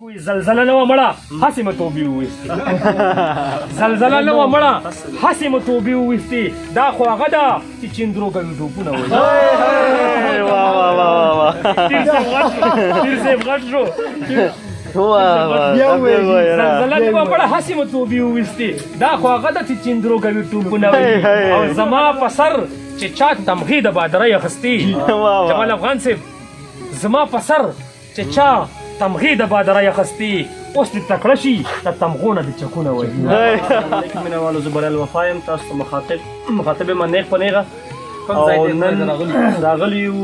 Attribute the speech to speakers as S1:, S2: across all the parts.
S1: کوئی زلزله نه و مړه هسې مې توبې وویستې زلزله نه و مړه هسې مې توبې وویستې دا خو هغه ده چې چندرو کوي ټوپونه وایي پیر صاحب غټ شو زلزله نه و مړه هسې مې توبې وویستې دا خو هغه ده چې چندرو کوي ټوپونه وایي او زما په سر چې چا تمغې د بادرۍ اخیستې جمال افغان صاحب زما په سر چې چا تمغې د بادرۍ اخیستې اوس دې تکړه شي د تمغو نه دې چکونه وایي مینهوالو زه بریال وفا یم تاسو ته مخاطب یم نیغ په نیغه او نن راغلي یو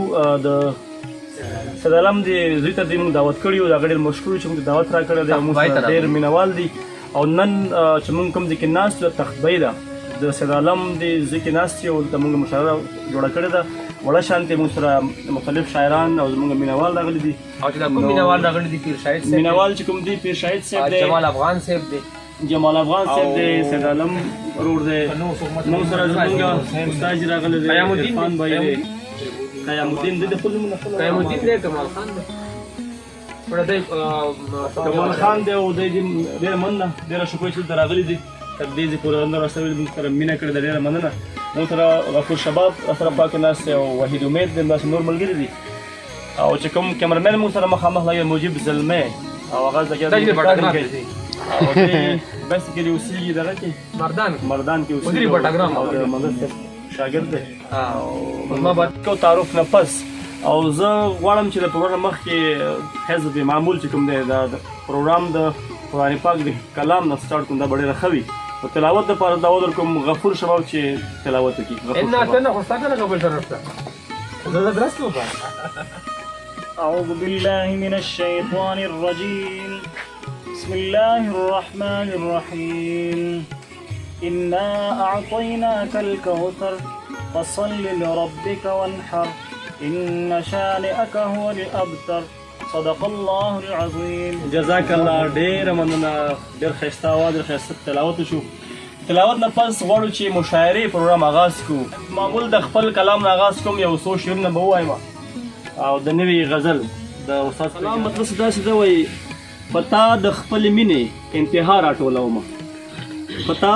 S1: د سید عالم دې زوی ته دې موږ دعوت کړي یو د هغه ډېر مشکور چې موږ دعوت راکړی دی او موږ سره ډېر مینهوال دي او نن چې موږ کوم ځای کې ناست یو تخبۍ ده د سید عالم دې ځای کې ناست یو دلته موږ مشاعره جوړه کړې ده وړه شانتې موږ سره مختلف شاعران او زموږ مینهوال راغلي دي
S2: او چې دا کوم مینهوال راغلي دي پیر شاهد صاحب
S1: مینهوال چې کوم دي پیر شاهد صاحب دی
S2: جمال افغان صاحب دی
S1: جمال افغان صاحب دی سید عالم ورور دی موږ سره زموږ استاد راغلی دی عرفان بھائی دی قیام الدین دی خپل نومونه
S2: قیام الدین دی کمال خان دی
S1: کمال خان دی او دی ډېره مننه ډېره شکر چې دلته راغلي دي تر دې چې پوره اندر راستوي موږ سره مینه کړې ده ډېره مننه موږ سره غفور شباب سره پاکې ناست دی او وحید امید دی داسې نور ملګري دي او چې کوم کیمرمین موږ سره مخامخ لګي مجیب زلمی او هغه ځکه او دې بس کې دی اوسېږي دغه کې مردان کې اوسېږي او د منظر صاحب شاګرد دی او ما بعد کو تعارف نه پس او زه غواړم چې د پروګرام مخکې حزب معمول چې کوم دی دا پروګرام د قرآن پاک د کلام نه سټارټ کوم دا ډېره ښه وي و تلاوت دپاره دعوت درکوم غفور شباب چې تلاوت وکړي أعوذ بالله من الشيطان الرجيم بسم الله الرحمن الرحيم إنا أعطيناك الكوثر فصل لربك وانحر إن شانئك هو الأبتر صدق الله العظيم جزاك الله ډېر مننه ډېر ښایسته اواز ډېر ښایسته تلاوت وشو تلاوت نه پس غواړو چې مشاعرې پروګرام آغاز کړو معمول د خپل کلام نه آغاز کوم یو څو شعرونه به ووایم او د نوي غزل د استاد کلام مطلب داسې ده وایي په تا د خپلې مینې انتها راټولومه په تا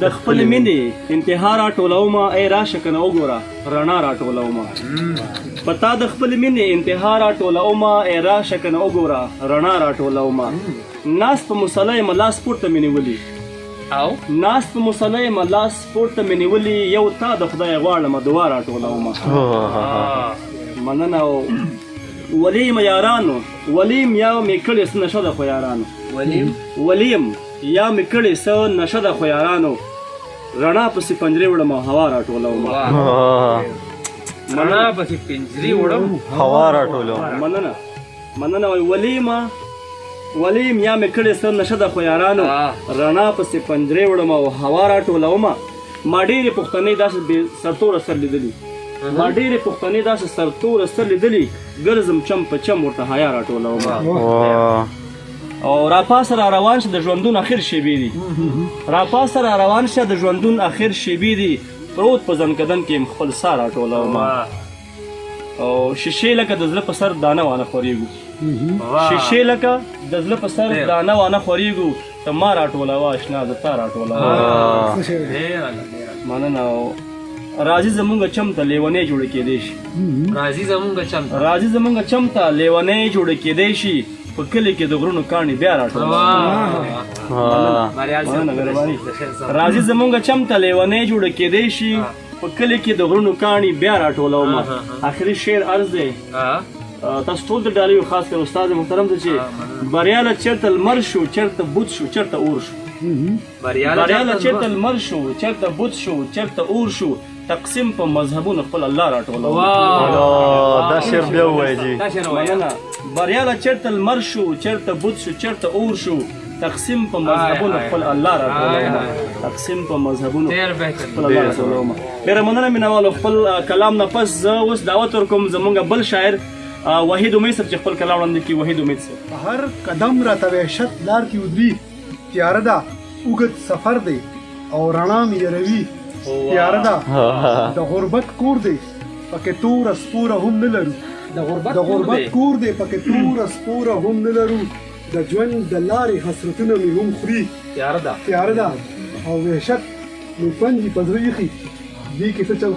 S1: د خپلې مینې انتها راټولومه ای راشه که نه وګوره رڼا راټولومه په تا د خپلې مینې انتها راټولومه ای راشه که نه وګوره رڼا راټولومه ناست په مصلی یم لاس پورته مې نیولي
S2: او
S1: ناست په مصلی یم لاس پورته مې نیولي یو تا د خدای غواړمه دعا راټولومه مننه او ولیم یارانو ولیم یا مې کړې څه نشه ده خو یارانو ولیم یا مې کړې څه نشه ده خو یارانو رڼا پسې پنجرې وړم او هوا راټولوم
S2: رڼا پسې پنجرې وړم
S3: هوا راټولوم
S1: مننه ولیم یا مې کړې څه نشه ده خو یارانو رڼا پسې پنجرې وړم او هوا راټولوم ما ډېرې پښتنې داسې بې سرتوره سر لیدلي ما ډېرې پښتنې داسې سرتوره سر لیدلي ګرځم چم په چم ورته حیا راټولوم او راپاسه را روان شه د ژوندون اخر شیبې دي راپاسه را روان شه د ژوندون اخر شیبې دي پروت په زنکدن کې یم خپل سا راټولوم او شیشې لکه د زړه په سر دانه وانه خورېږو شیشې لکه د زړه په سر دانه وانه خورېږو ته ما راټولوه اشنا زه تا راټولوم مننه راځي زمونږ چم ته لیونی جوړه کېدی شي
S2: راځي
S1: زمونږ چم ته لیونی جوړه کېدی شي په کلي کې د غرونو کاڼي بیا راټولوم راځي زمونږ چم ته لیونی جوړه کېدی شي په کلي کې د غرونو کاڼي بیا راټولوم آخري شعر عرض دی تاسو ټول ته ډالۍ یو خاص کر استاد محترم ته چې بریاله چېرته لمر شو چېرته بوت شو چېرته اور شو بریاله چېرته لمر شو چېرته بوت شو چېرته اور شو تقسیم په مذهبونو خپل الله راټولوم
S3: دا شعر بیا ووایه جي
S1: بریاله چېرته لمر شو چېرته بوت شو چېرته اور شو تقسیم په مذهبونو خپل الله راټولوم تقسیم په مذهبونو خپل الله راټولوم ډېره مننه مینهوالو خپل کلام نه پس زه اوس دعوت ورکوم زموږ بل شاعر وحید امید صاحب چې خپل کلام وړاندې کړي وحید امید صاحب
S4: هر قدم راته وحشت لار کې ودري تیاره ده اوږد سفر دی او رڼا مې یروي تیاره ده د غربت کور دی پکې توره سپوره هم نه لرو د غربت کور دی پکې توره سپوره هم نه لرو د ژوند د لارې حسرتونه مې هم خوري تیاره ده او وحشت مې پنجې په زړه ایښي دې کې څه چل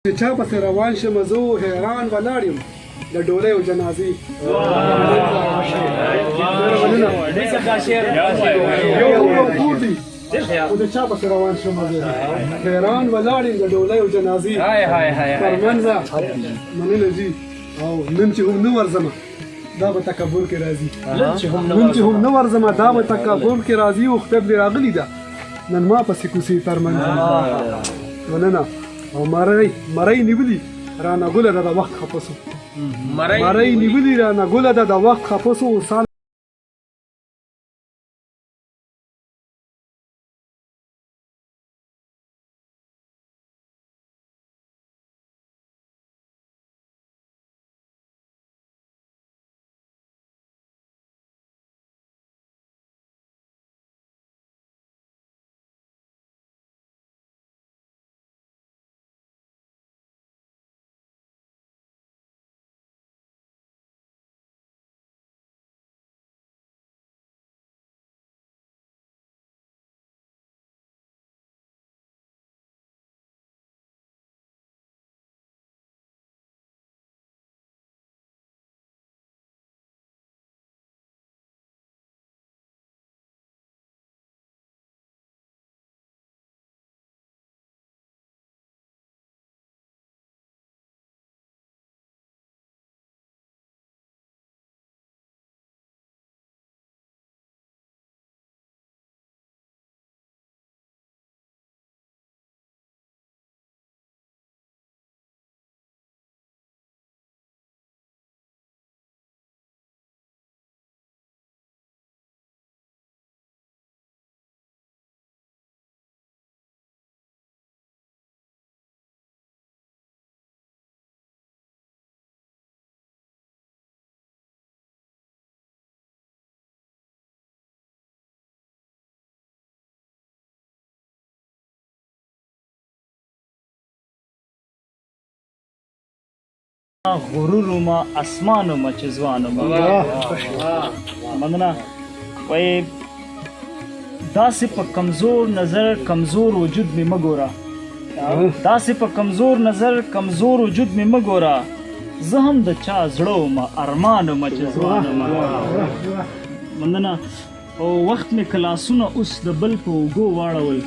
S4: چې چا پسې روان شم زه حیران ولاړ یم د ډولۍ او جنازې یو کور دی خو د چا پسې روان شم زه حیران ولاړ یم د ډولۍ او جنازې پر منځه مننه ځي او نن چې هم نه ورځمه دا به تکبر کې راځي نن چې هم نه ورځمه دا به تکبر کې راځي او خطب دې راغلي ده نن ما پسې کوڅې تر منځه مننه او مرۍ نیولي رانه ګله ده د وخت خفه سو مرۍ نیولي رانه ګله ده د وخت خفه سو
S1: غرور ما اسمان ما چې ځوان ما مننه وای داسې په کمزور نظر کمزور وجود مې مګوره داسې په کمزور نظر کمزور وجود مې مه ګوره زه هم د چا زړه ومه ارمان ومه چې ځوان ومه مننه او وخت مې کلاسونه اوس د بل په اوږو واړول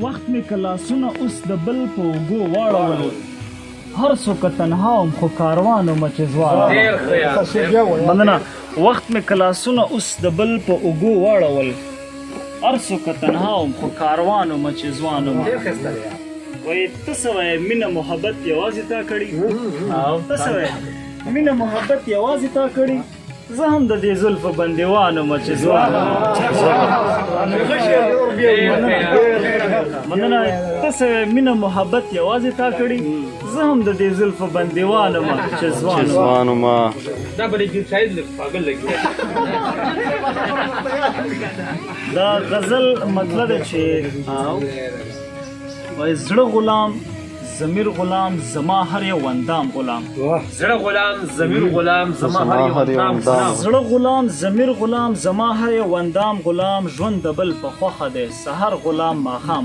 S1: وخت مې کلاسونه اوس د بل په اوږو واړول هر څوک تنها وم خو کاروان ومه چې ځوان مننه وخت مې کلاسونه اوس د بل په اوږو واړول هر څوک تنها وم خو کاروان ومه چې ځوان ومه وایي ته څه وایې مینه محبت یوازې تا کړي ته څه وایې مینه محبت یوازې تا کړي زه هم د دې زلفو بندیوان ومه چې ځوان مننه ته څه وایې مینه محبت یوازې تا کړي زه هم د دې زلفو بندیوان ومه چې ځوان ومه
S2: دا به دې شاید پاگل لګي
S1: دا غزل مطلب دی چې وای زړه غلام ضمیر غلام زما هر یو اندام غلام
S2: زړه غلام ضمیر غلام زما هر یو اندام
S1: زړه غلام ضمیر غلام زما هر یو اندام غلام ژوند د بل په خوښه دی سحر غلام ماښام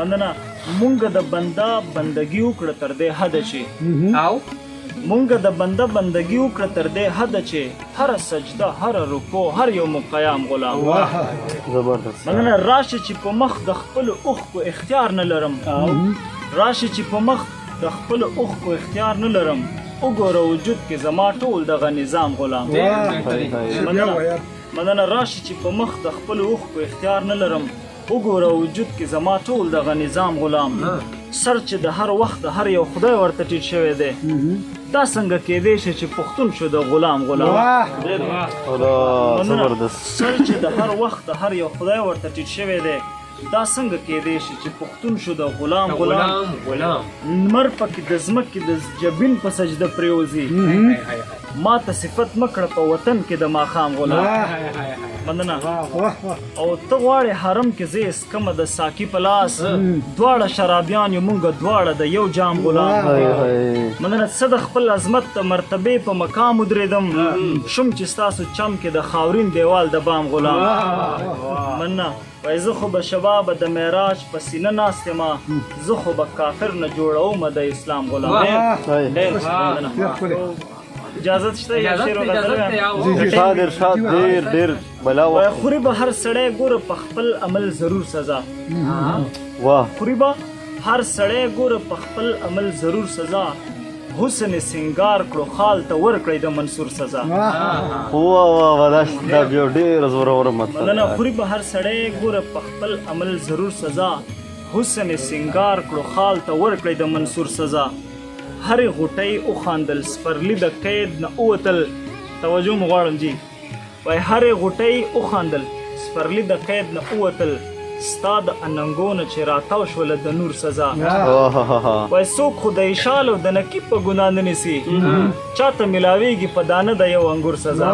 S1: مننه مونږ د بنده بندګي وکړه تر دې حده چې
S2: او
S1: مونږ د بنده بندګي وکړه تر دې حده چې هر سجده هر رکوع هر یو مقام غلام
S3: زبردست
S1: مننه راشه چې په مخ د خپل اوښکو اختیار نه لرم راشه چې په مخ د خپل اوښکو اختیار نه لرم وګوره وجود کې زما ټول دغه نظام غلام مننه راشه چې په مخ د خپل اوښکو اختیار نه لرم وګوره وجود کې زما ټول دغه نظام غلام سر چې د هر وخت هر یو خدای ورته ټیټ شوی دی دا څنګه کېدی شي چې پښتون شو د غلام
S3: زبردست
S1: سر چې د هر وخت هر یو خدای ورته ټیټ شوی دی دا څنګه کېدی شي چې پښتون شو د غلام نمر پکې د ځمکې د جبین په سجده پریوزي ما ته صفت مکړه په وطن کې د ماښام غلام مننه او ته غواړې حرم کې زه اسکمه د ساقي په لاس دواړه شرابیان یو مونږ دواړه د یو جام غلام مننه څه د خپل عظمت د مرتبې په مقام ودرېدم شم چې ستاسو چم کې د خاورین دیوال د بام غلام مننه وای زه خو به شباب د معراج په سینه ناست یم زه خو به کافر نه جوړوم د اسلام غلام اجازه شته یا شعر
S3: ارشاد ډیر بلا
S1: وای خوري به هر سړی ګوره په خپل عمل ضرور سزا
S3: واه
S1: خوري به هر سړی ګوره په خپل عمل ضرور سزا حسن سنگار کړو خال ته ورکړی د منصور سزا
S3: واه دا بیا ډیر زوره مطلب
S1: مننه خوري به هر سړی ګوره په خپل عمل ضرور سزا حسن سنگار کړو خال ته ورکړی د منصور سزا هرې غوټۍ وخاندل سپرلي د قید نه ووتل توجه مو غواړم جي وای هرې غوټۍ وخاندل سپرلي د قید نه ووتل ستا د اننګونه چې راتاو شوله د نور سزا وای څوک خو د اشال او د نقیب په ګناه نه نیسي چاته ملاویږي په دانه د یو انګور سزا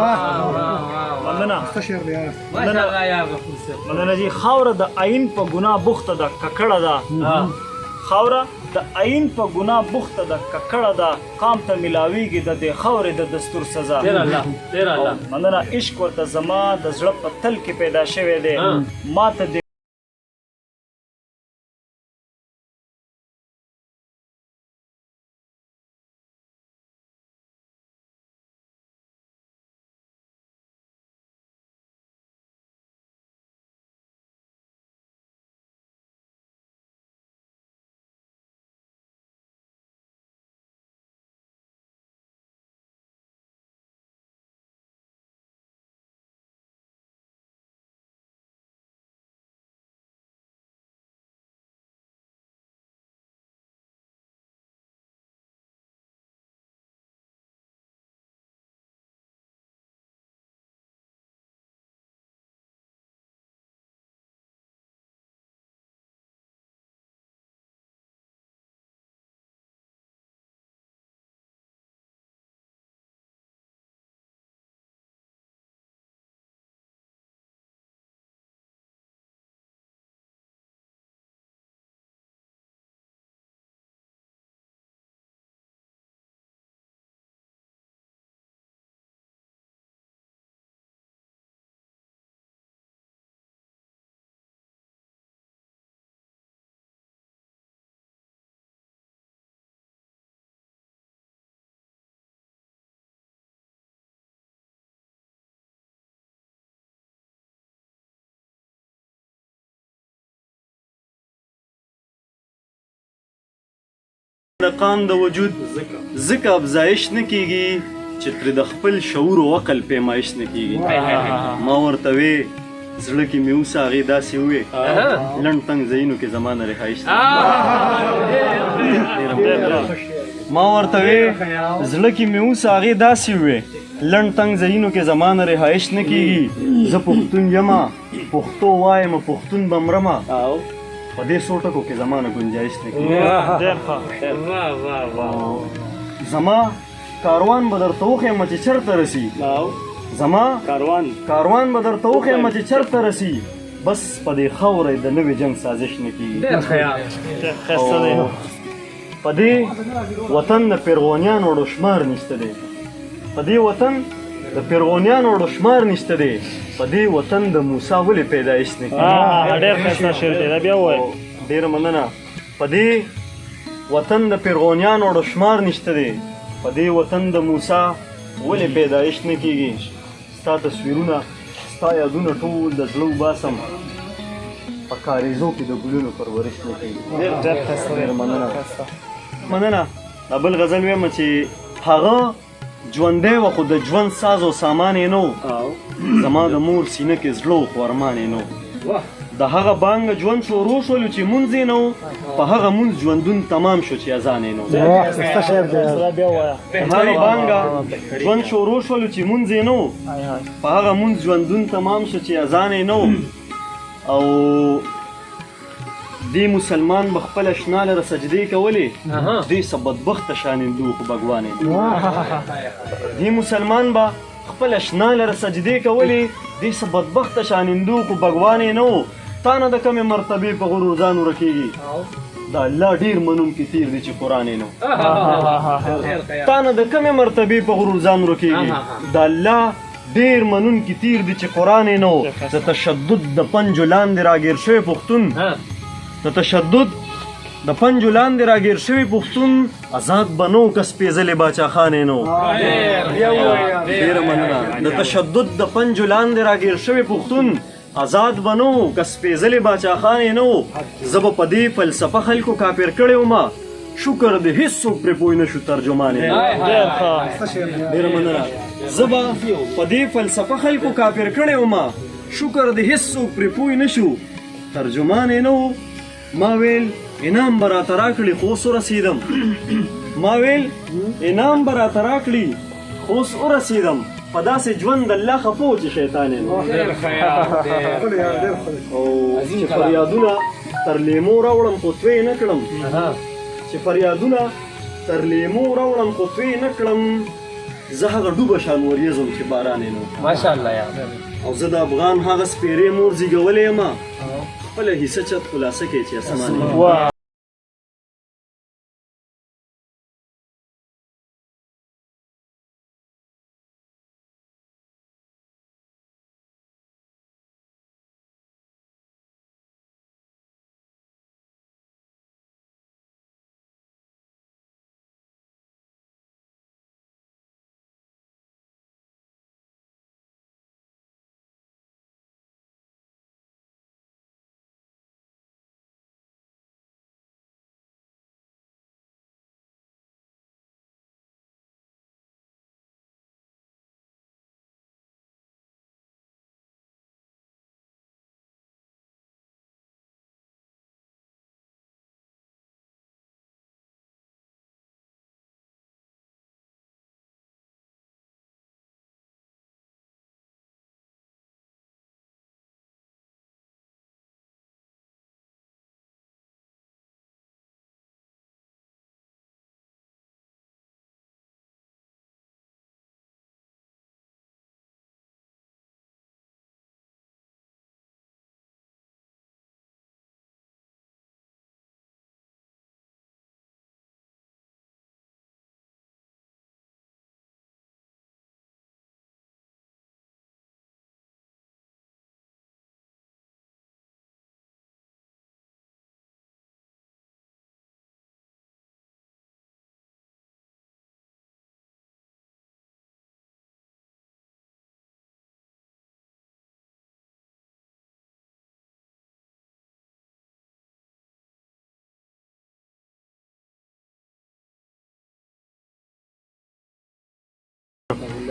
S1: مننه جي خاوره د عین په ګناه بوخته ده ککړه ده خاوره د عین په ګناه بوخته ده ککړه ده قام ته ملاویږي د دې خاورې د دستور سزا مننه عشق ورته زما د زړه په تل کې پیدا شوی دی ما ته
S3: د قام د وجود ځکه افزایش نه کیږي چې ترې د خپل شعور او عقل پیمایش نه کیږي ما ورته وې زړه کې مې اوس هغې داسې ووې لنډ تنګ ځایونو کې زما نه رهایش ما ورته وې زړه کې مې اوس هغې داسې ووې لنډ تنګ ځایونو کې زما نه رهایش نه کیږي زه پښتون یمه پښتو وایم پښتون به مرمه په دې څو ټکو کې زما نه ګنجایش نه کیږي زما کاروان به درته وښیم چې چېرته رسي زما کاروان به درته وښیم چې چېرته رسي بس په دې خاوره د نوي جنګ سازش نه کیږي په دې وطن د پیرغونیانو ډو شمار نشته دی په دې وطن د پیرغونیانو ډو شمار نشته دی په دې وطن د موسی ولې پیدایش نه کیږي
S1: ډېر ښایسته شعر دی دا بیا ووایه
S3: ډېره مننه په دې وطن د پیرغونیانو ډو شمار نشته دی په دې وطن د موسی ولې پیدایش نه کیږي ستا تصویرونه ستا یادونه ټول د زړه وباسم په کاریزو کې د ګلونو پرورش نه کیږي ډېره مننه دا بل غزل ویمه چې هغه ژوندی وه خو د ژوند ساز او سامان یې نه و زما د مور سینه کې زړه و خو ارمان یې نه و د هغه بانګه ژوند شروع شولو چې مونځ یې نه و په هغه مونځ ژوندون تمام شو چې اذان یې نه و هغه بانګه ژوند شروع شولو چې مونځ یې نه و په هغه مونځ ژوندون تمام شو چې اذان یې نه و او دی مسلمان به خپله شنا لره سجدې کولې دوی څه بدبخته شانندو خو بګوان یې دی مسلمان به خپله شنا لره سجدې کولې دوی څه بدبخته شانندو خو بګوان یې نه و تا نه د کمې مرتبې په غرور ځان ورکېږي د الله ډېر منونکي تیر دی چې قرآن یې نه و تا نه د کمې مرتبې په غرور ځان ورکېږي د الله ډېر منونکي تیر دی چې قرآن یې نه و د تشدد د پنجو لاندې راګیر شوی پښتون د تشدد د پنجو لاندې راګیر شوی پښتون آزاد به نه و که سپېڅلی باچاخان یې نه و ډېره مننه د تشدد د پنجو لاندې راګیر شوی پښتون آزاد به نه و که سپېڅلی باچاخان یې نه و زه به په دې فلسفه خلکو کافر کړی ومه شکر د هیڅوک پرې پوه نه شو ترجمان یې ډېره مننه زه به په دې فلسفه خلکو کافر کړی ومه شکر د هیڅوک پرې پوه نه شو ترجمان یې نه و ما ویل انعام به راته راکړي خو اوس ورسېدم ما ویل انعام به راته راکړي خو اوس ورسېدم په داسې ژوند الله خفه و چې شیطان یم او چې فریادونه تر لیمو راوړم خو توی نه کړم چې فریادونه تر لیمو راوړم خو توی نه کړم زه هغه ډوبه شان وریځم چې باران یې نه
S2: ماشاءالله
S3: او زه د افغان هغه سپېرې مور زیږولی یم خپله حصه چت خلاصه کړې چې اسمان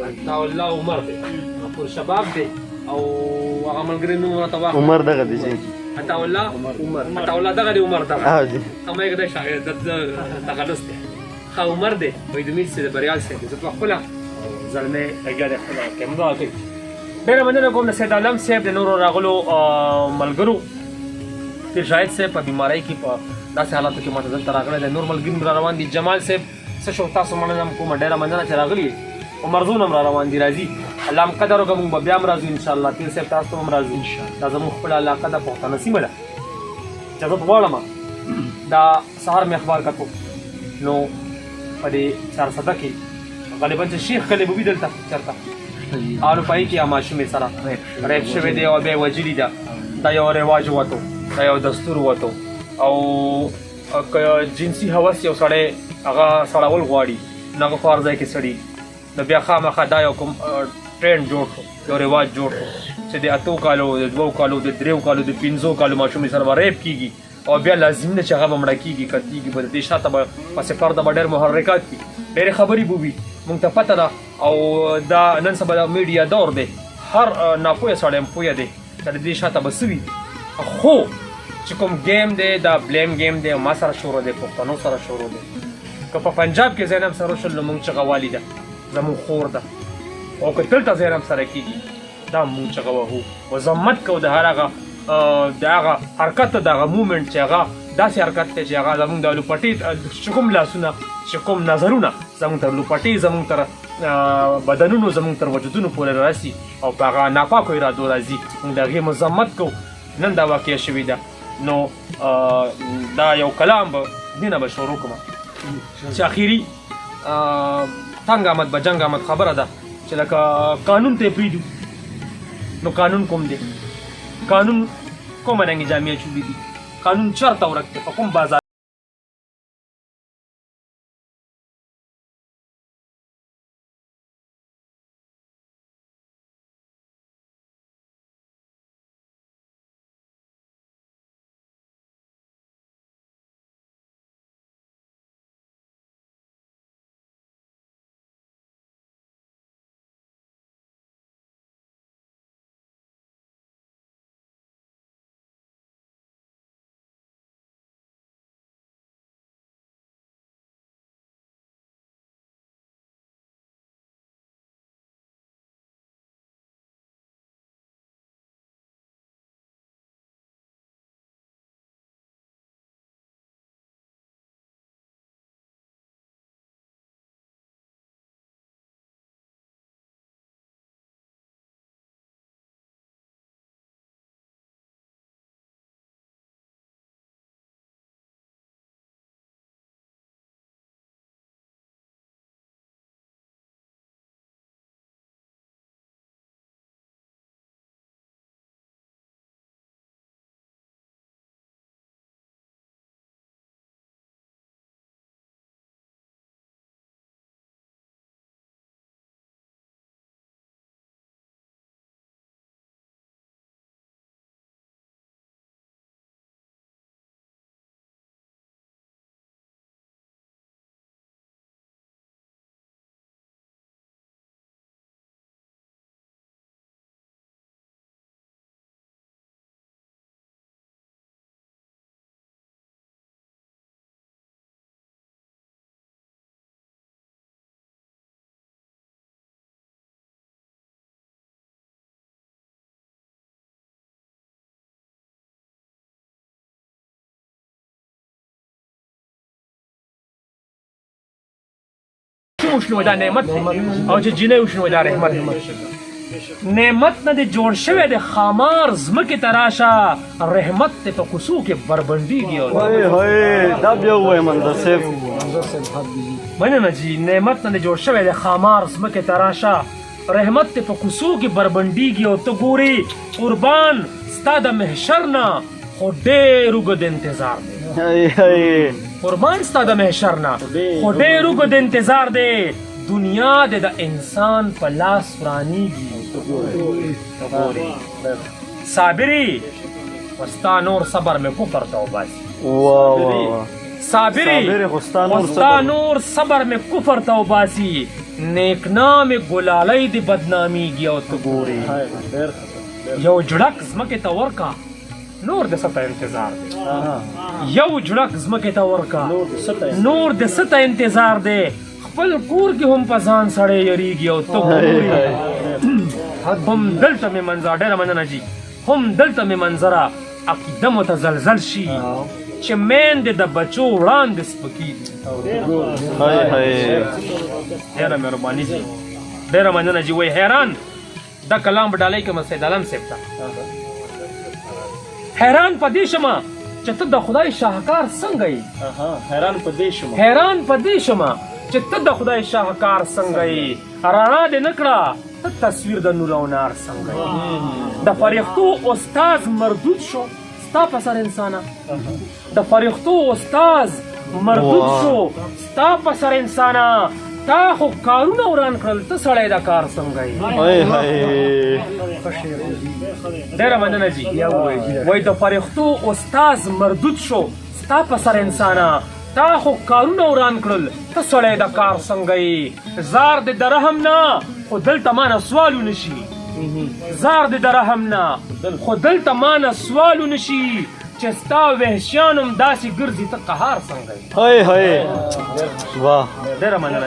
S2: الله عمر دی پر شباب دی او هغه ملګری نوم راته واخله
S3: عمر دغه دی چې
S2: الله دغه دی عمر دغه
S3: ها جی
S2: همه یې د شاګرد دغه لست دی خو عمر دی وای د میل سره بریال سره زه په خپل ځلمه اګیا د خپل کمدا کوي ډېر مننه کوم د سید عالم صاحب د نورو راغلو ملګرو پیر شاهد صاحب په بیماری کې په داسې حالاتو کې ماته دلته راغلی دی نور ملګري را روان دي جمال صاحب څه شو تاسو مننه کوم ډېره مننه چې راغلي عمرزون هم را روان دي راځي الله هم قدر وکړه موږ به بیا هم راځو انشاءالله پیر صاحب تاسو هم راځو دا زموږ خپله علاقه ده پښتانه سیمه ده اجازت غواړم دا سهار مې اخبار کتو نو په دې چارسده کې غالبا چې شیخ کلی به وي دلته چېرته آلو پایي کې ماشومې سره ریپ شوی دی او بیا یې وجلي ده دا یو رواج وته دا یو دستور وته او که جنسي هوس یو سړی هغه سړول غواړي نو هغه خو هر ځای کې سړي نو بیا خامخا دا یو کوم ټرینډ جوړ شو یو رواج جوړ شو چې د 8 کالو د 2 کالو د 3 کالو د 5 کالو ماشومې سره به ریپ کېږي او بیا لازم نه چې هغه به مړه کېږي کتېږي به د دې شاته به پسې پرده به ډېر محرکات وي ډېرې خبرې به وي مونږ ته پته ده او دا نن سبا د میډیا دور دی هر ناپوهه سړی هم پوهه دی چې د دې شاته به څه وي خو چې کوم گیم دی دا بلیم گیم دی ما سره شروع دی پښتنو سره شروع دی که په پنجاب کې زینب سره وشل نو مونږ چغه والي ده زمونږ خور ده او که دلته زینب سره کېږي دا مونږ چغه وهو مذمت کوو د هر هغه د هغه حرکت د هغه مومنټ چې هغه داسې حرکت دی چې هغه زمونږ د لوپټۍ چې کوم لاسونه چې کوم نظرونه زمونږ تر لوپټۍ زمونږ تر بدنونو زمونږ تر وجودونو پورې راسي او په هغه ناپاکو ارادو راځي مونږ د هغې مذمت کوو نن دا واقع شوې ده نو دا یو کلام به دینه به شروع کړم چې اخري تنګ آمد به جنګ آمد خبره ده چې لکه قانون ته یې پرېږدو نو قانون کوم دی قانون کومه رنګې جامې اچولي دي قانون چېرته ورک دی په کوم بازار وشنو دا نعمت او چې جنې وشنو دا رحمت نعمت نه دی جوړ شوی د خامار ځمکې ته راشه رحمت ته په کوڅو کې بربنډېږي
S3: دا بیا ووایه منظر صاحب
S1: مننه جي نعمت نه دی جوړ شوی د خامار ځمکې ته راشه رحمت ته په کوڅو کې بربنډېږي او ته ګورې قربان ستا د محشر نه خو ډېر اوږد انتظار دی قربان ستا د محشر نه خو ډېر اوږد انتظار دی دنیا د انسان په لاس ورانېږي صابري وستا نور صبر مې کفر ته وباسي صابري وستا نور صبر مې کفر ته وباسي
S2: نیک نام ګلالۍ د بدنامیږي او ته ګورې یو جړک ځمکې ته ورکا نور د څه ته انتظار دی یو جړک ځمکې ته ورکا نور د څه ته انتظار دی خپل کور کې هم په ځان سړی یریږي او ته ګورې هم دلته مې منظر ډېره مننه جي هم دلته مې منظره عقیده متزلزل شي چې میندې د بچو وړاندې سپکېږي ډېره مهرباني جي ډېره مننه جي وایي حیران دا کلام په ډالۍ کې سید عالم صاحب ته حیران په دې شمه چې ته د خدای شاهکار څنګه یې
S1: حیران په دې
S2: شمه چې ته د خدای شاهکار څنګه یې رڼا دې نه کړه ته تصویر د نور او نار څنګه یې د فرښتو استاز مردود شو ستا په سر انسانه د فرښتو استاز مردود شو ستا په سر انسانه تا خو کارونه وران کړل ته سړی د کار څنګه یې ډېره مننه جي وایي د فرښتو استاز مردود شو ستا په سر انسانه تا خو کارونه وران کړل ته سړی د کار څنګه یې زار دې د رحم نه خو دلته مانه سوالونه شي زار دې د رحم نه خو دلته مانه سوالونه شي چې ستا وحشیان هم داسې ګرځي ته قهار څنګه یې ډېره مننه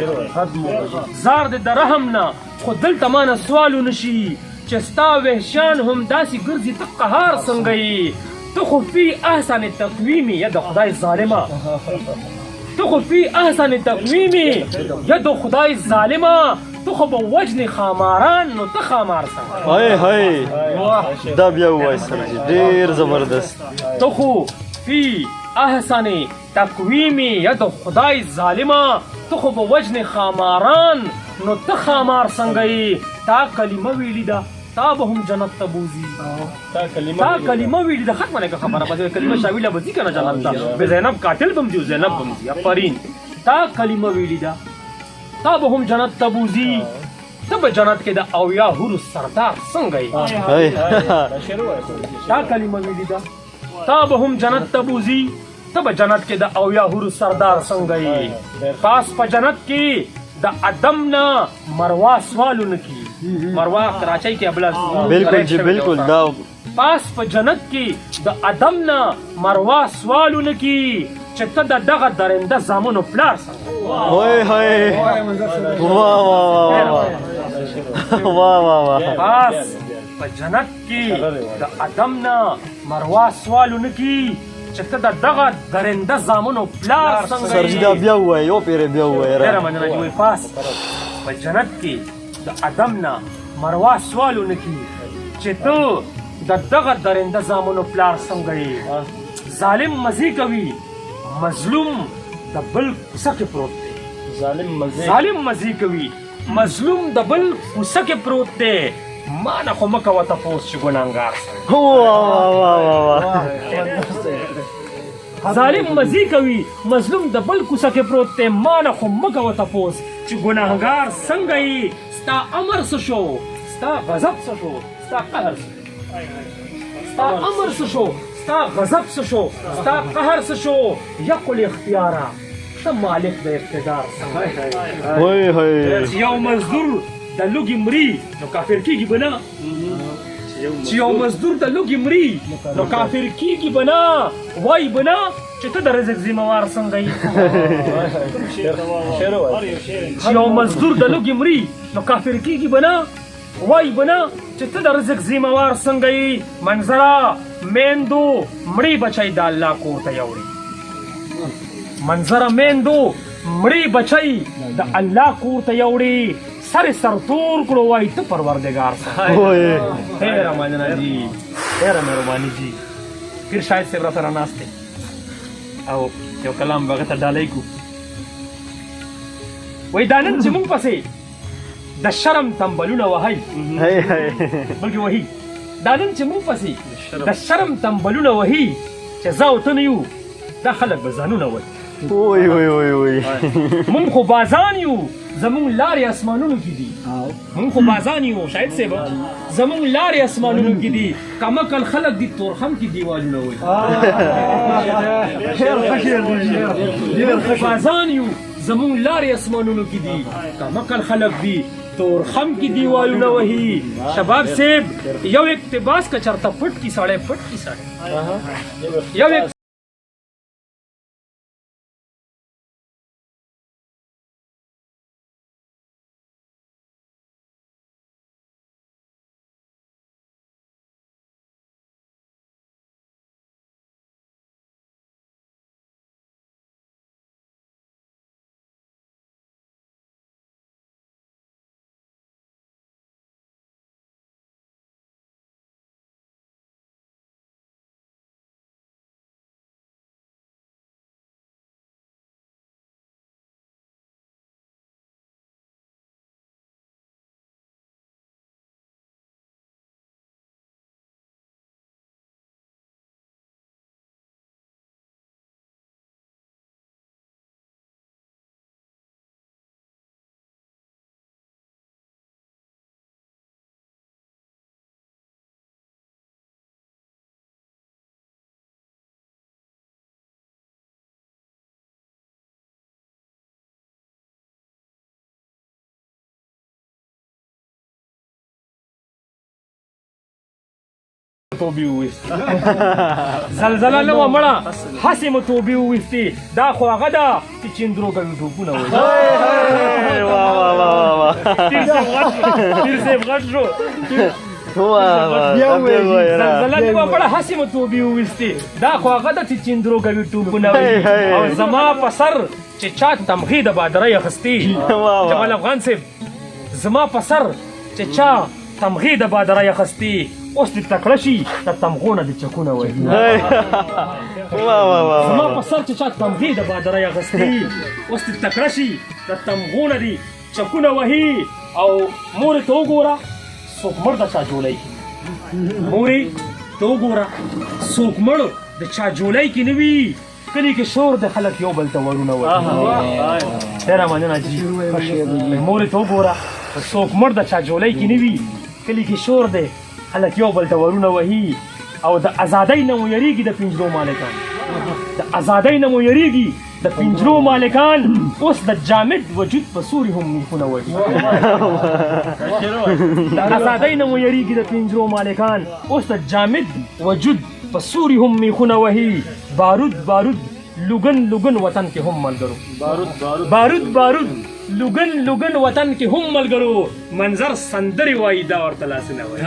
S2: زار دې د رحم نه خو دلته مانه سوالونه شي چې ستا وحشیان هم داسې ګرځي ته قهار څنګه یې تو خو فی احسن تقویمی یا د خدای ظالمه تو خو فی احسن تقویمی یا د خدای ظالمه تو خو به وجنې خاماران نو ته خامار څنګه
S3: دا بیا ووایه سرجي ډېر زبردست
S2: تو خو فی احسن تقویمی یا د خدای ظالمه تو خو به وجنې خاماران نو ته خامار څنګه یې تا کلمه ویلې ده تا به هم جنت ته بوځي تا کلمه ویلې ده ختمه لکه خبره پسې کلمه شاویله به ځي که نه جنت ته به زینب قاتل به هم ځي زینب به هم ځي افرین تا کلمه ویلې ده تا به هم جنت ته بوځي ته به جنت کې د اویا حورو سردار څنګه یې تا کلمه ویلې ده تا به هم جنت ته بوځي ته به جنت کې د اویا حورو سردار څنګه یې پاس په جنت کې د ادم نه مروا سوالونه کی مروا کراچۍ کې ابلا
S3: بالکل جی بالکل دا
S2: پاس په جنت کې د ادم نه مروا سوالونه کی چې ته د دغه درنده زامنو پلار څنګه پاس په جنت کې د ادم نه مروا سوالونه کی چې ته د دغه درنده زامنو پلار څنګه
S3: سرجي دا بیا ووایه یو پیرې بیا ووایه
S2: ډېره مننه جي وایي پاس په جنت کې د ادم نه مروا سوالونه کی چې ته د دغه درنده زامنو پلار څنګه یې ظالم مزي کوي مظلوم د بل کوڅه کې پروت دی ظالم مزي کوي مظلوم د بل کوڅه کې پروت دی ما نه خو مه کوه تپوس چې ګناهګار ظالم مزي کوي مظلوم د بل کوڅه کې پروت دی ما نه خو مه کوه تپوس چې ګناهګار څنګه یې ستا امر څه شو ستا غضب څه شو ستا قهر ستا امر څه شو ستا غضب څه شو ستا قهر څه شو یقل اختیاره ته مالک د اقتدار چې یو مزدور د لوږې مري نو کافر کېږي به نه چې یو مزدور د لوږې مري نو کافر کېږي به نه وایي به نه چې ته د رزق ذمهوار څنګه یې چې یو مزدور د لوږې مري نو کافر کېږي به نه وایي به نه چې ته د رزق ذمهوار څنګه یې منظره میندو مړی بچی د الله کور ته یوړي منظره میندو مړی بچی د الله کور ته یوړي سر سرتور کړو وایي ته پروردګار ډېره مننه جي ډېره مهرباني جي پیر شاهد صاحب را سره ناست دی او یو کلام به هغه ته ډالۍ کړو وایي دا نن چې موږ پسې د شرم تنبلونه وهئ بلکې وهي دا نن چې موږ پسې د شرم تنبلونه وهي چې زه او ته نه یو دا خلک به ځانونه وایي مونږ خو بازان یو زمونږ لارې اسمانونو کې دي مونږ خو بازان یو شاید صاحب زمونږ لارې اسمانونو کې دي کمکل خلک دي تورخم کې دیوالونه وایي مونږ خو بازان یو زمون لارې اسمانونو کې دي کمکل خلک دي تورخم کې دیوالونه وهي شباب صاحب یو اقتباس که چرته پټ کی سړی یو توبې وویست زلزله نه وه مړه هسې مو توبې وویستې دا خو هغه ده چې چندرو کوي ټوپونه وایي پیر صاحب غټ شو زلزله نه وه مړه هسې مو توبې وویستې دا خو هغه ده چې چندرو کوي ټوپونه وایي او زما په سر چې چا تمغې د بادرۍ اخیستې جمال افغان صاحب زما په سر چې چا تمغې د بادرۍ اخیستې اوس دې تکړه شي د تمغو نه دې چکونه وایي زما په سر چې چا تمغې د بادرۍ اخیستې اوس دې تکړه شي د تمغو نه دې چکونه وهي او مورې ته وګوره څوک مړ د چا جولۍ کې مورې ته وګوره څوک مړ د چا جولۍ کې نه وي کلي کې شور د خلک یو بل ته ورونه وایي ډېره مننه جي مورې ته وګوره څوک مړ د چا جولۍ کې نه وي کلي کې شور دی خلک یو بل ته ورونه وهي او د ازادۍ نه مو یریږي د پنجرو مالکان د ازادۍ نه مو یریږي د پنجرو مالکان اوس د جامد وجود په سوري هم میخونه وهي د ازادۍ نه مو یریږي د پنجرو مالکان اوس د جامد وجود په سوري هم میخونه وهي بارود بارود لوګن لوګن وطن کې هم ملګرو بارود بارود لوګن لوګن وطن کې هم ملګرو منظر سندري وایي دا ورته لاسونه وایي